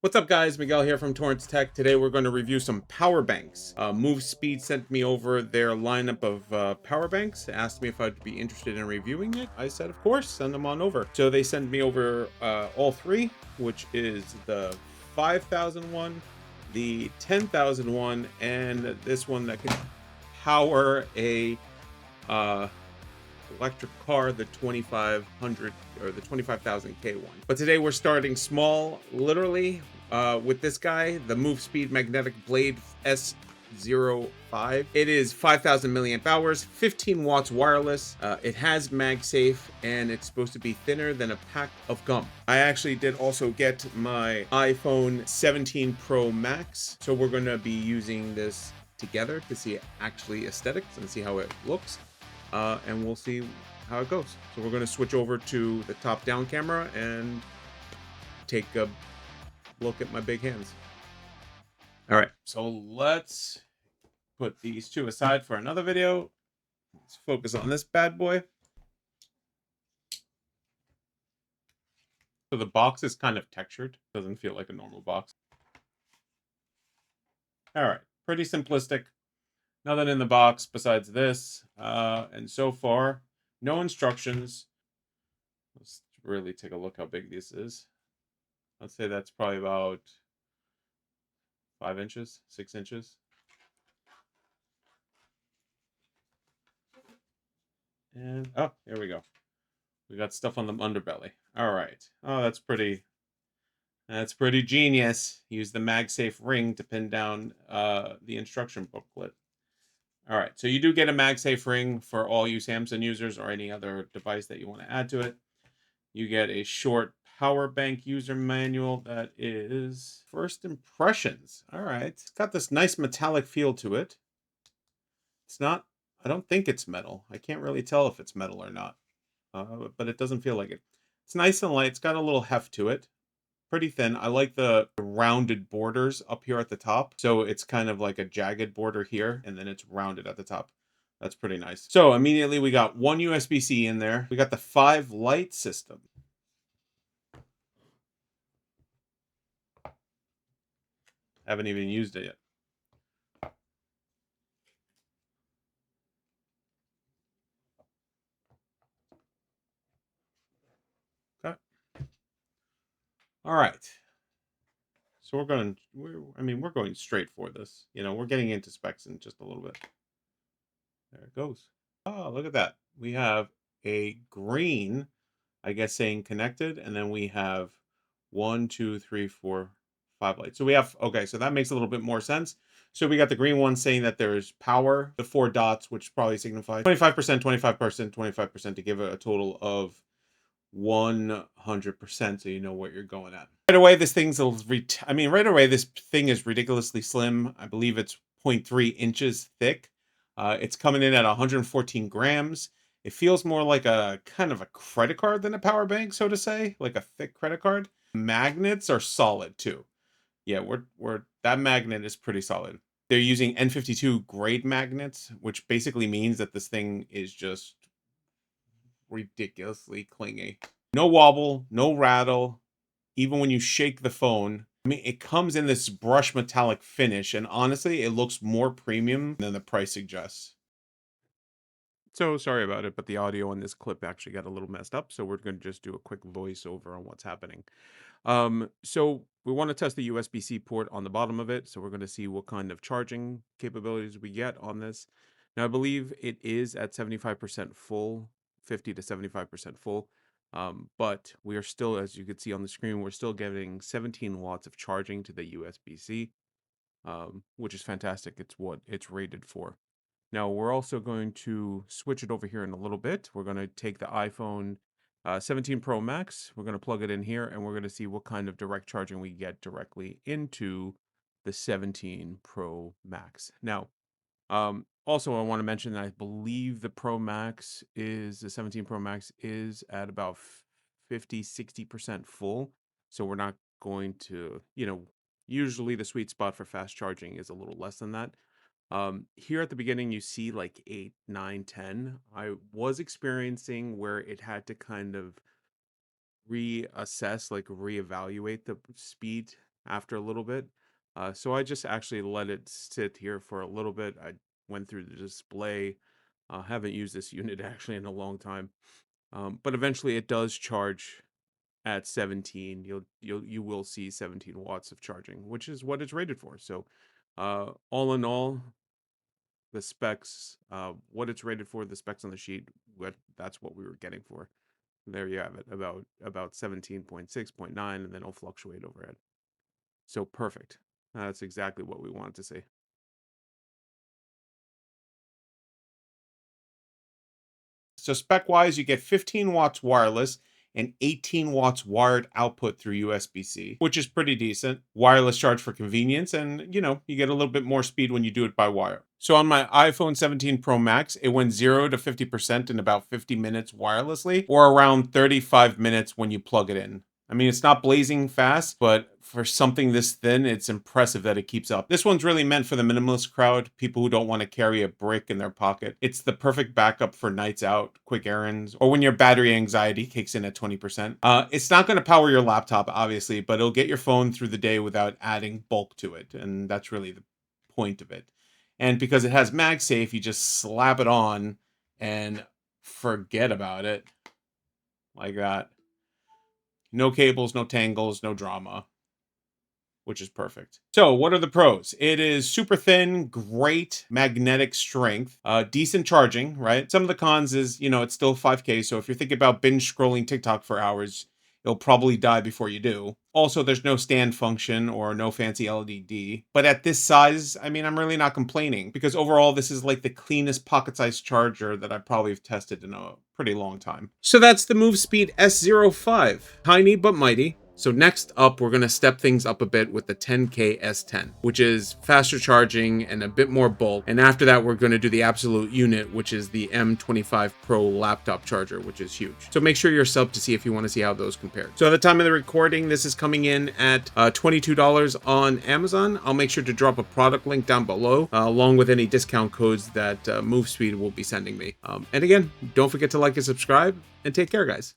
What's up, guys? Miguel here from Torrance Tech. Today we're going to review some power banks. MoveSpeed sent me over their lineup of power banks, asked me if I'd be interested in reviewing it. I said, of course, send them on over. So they sent me over all three, which is the 5,000 one, the 10,000 one, and this one that can power a uh, electric car, the 2500 or the 25,000K one. But today we're starting small, literally, with this guy, the MoveSpeed Magnetic Blade S05. It is 5,000 milliamp hours, 15 watts wireless. It has MagSafe, and it's supposed to be thinner than a pack of gum. I actually did also get my iPhone 17 Pro Max, so we're going to be using this together to see actually aesthetics and see how it looks. And we'll see how it goes. So we're going to switch over to the top-down camera and take a look at my big hands. All right, so let's put these two aside for another video. Let's focus on this bad boy. So the box is kind of textured. Doesn't feel like a normal box. All right, pretty simplistic. Nothing in the box besides this. And so far, no instructions. Let's really take a look how big this is. Let's say that's probably about 5 inches, 6 inches. And, oh, here we go. We got stuff on the underbelly. All right. Oh, that's pretty genius. Use the MagSafe ring to pin down the instruction booklet. All right. So you do get a MagSafe ring for all you Samsung users or any other device that you want to add to it. You get a short power bank user manual that is first impressions. All right. It's got this nice metallic feel to it. It's not, I don't think it's metal. I can't really tell if it's metal or not, but it doesn't feel like it. It's nice and light. It's got a little heft to it. Pretty thin. I like the rounded borders up here at the top. So it's kind of like a jagged border here, and then it's rounded at the top. That's pretty nice. So immediately we got one USB-C in there. We got the 5 light system. Haven't even used it yet. Okay. All right. So we're going straight for this. You know, we're getting into specs in just a little bit. There it goes. Oh, look at that. We have a green, I guess, saying connected, and then we have 1, 2, 3, 4, 5 lights. So we have, okay, so that makes a little bit more sense. So we got the green one saying that there's power, the 4 dots, which probably signifies 25%, 25%, 25% to give it a total of 100%, so you know what you're going at. Right away, this thing's right away, this thing is ridiculously slim. I believe it's 0.3 inches thick. It's coming in at 114 grams. It feels more like a kind of a credit card than a power bank, so to say, like a thick credit card. Magnets are solid too. Yeah, we're that magnet is pretty solid. They're using N52 grade magnets, which basically means that this thing is just ridiculously clingy. No wobble, no rattle. Even when you shake the phone, I mean, it comes in this brush metallic finish, and honestly, it looks more premium than the price suggests. So sorry about it, but the audio on this clip actually got a little messed up, so we're going to just do a quick voiceover on what's happening. So we want to test the USB-C port on the bottom of it, so we're going to see what kind of charging capabilities we get on this. Now, I believe it is at 75% full, 50 to 75% full, but we are still, as you can see on the screen, we're still getting 17 watts of charging to the USB-C, which is fantastic. It's what it's rated for. Now, we're also going to switch it over here in a little bit. We're going to take the iPhone 17 Pro Max. We're going to plug it in here, and we're going to see what kind of direct charging we get directly into the 17 Pro Max. Now, also, I want to mention that I believe the 17 Pro Max is at about 50, 60% full. So we're not going to, usually the sweet spot for fast charging is a little less than that. Here at the beginning, you see like 8, 9, 10. I was experiencing where it had to kind of reassess, like reevaluate the speed after a little bit. So I just actually let it sit here for a little bit. I went through the display. Haven't used this unit actually in a long time. But eventually it does charge at 17. You will see 17 watts of charging, which is what it's rated for. So all in all, the specs, what it's rated for, the specs on the sheet, that's what we were getting for. There you have it, about 17.6.9, and then it'll fluctuate overhead. So perfect. That's exactly what we wanted to see. So spec-wise, you get 15 watts wireless and 18 watts wired output through USB-C, which is pretty decent. Wireless charge for convenience, and you get a little bit more speed when you do it by wire. So on my iPhone 17 Pro Max, it went 0 to 50% in about 50 minutes wirelessly, or around 35 minutes when you plug it in. I mean, it's not blazing fast, but for something this thin, it's impressive that it keeps up. This one's really meant for the minimalist crowd, people who don't want to carry a brick in their pocket. It's the perfect backup for nights out, quick errands, or when your battery anxiety kicks in at 20%. It's not going to power your laptop, obviously, but it'll get your phone through the day without adding bulk to it, and that's really the point of it. And because it has MagSafe, you just slap it on and forget about it, like that. No cables, no tangles, no drama, which is perfect. So what are the pros? It is super thin, great magnetic strength, decent charging, right? Some of the cons is, it's still 5K. So if you're thinking about binge scrolling TikTok for hours, it'll probably die before you do. Also, there's no stand function or no fancy LED. But at this size, I mean, I'm really not complaining because overall, this is like the cleanest pocket-sized charger that I probably have tested in a pretty long time. So that's the MoveSpeed S05. Tiny but mighty. So next up, we're going to step things up a bit with the 10K S10, which is faster charging and a bit more bulk. And after that, we're going to do the absolute unit, which is the M25 Pro laptop charger, which is huge. So make sure you're subbed to see if you want to see how those compare. So at the time of the recording, this is coming in at $22 on Amazon. I'll make sure to drop a product link down below, along with any discount codes that MoveSpeed will be sending me. And again, don't forget to like and subscribe, and take care, guys.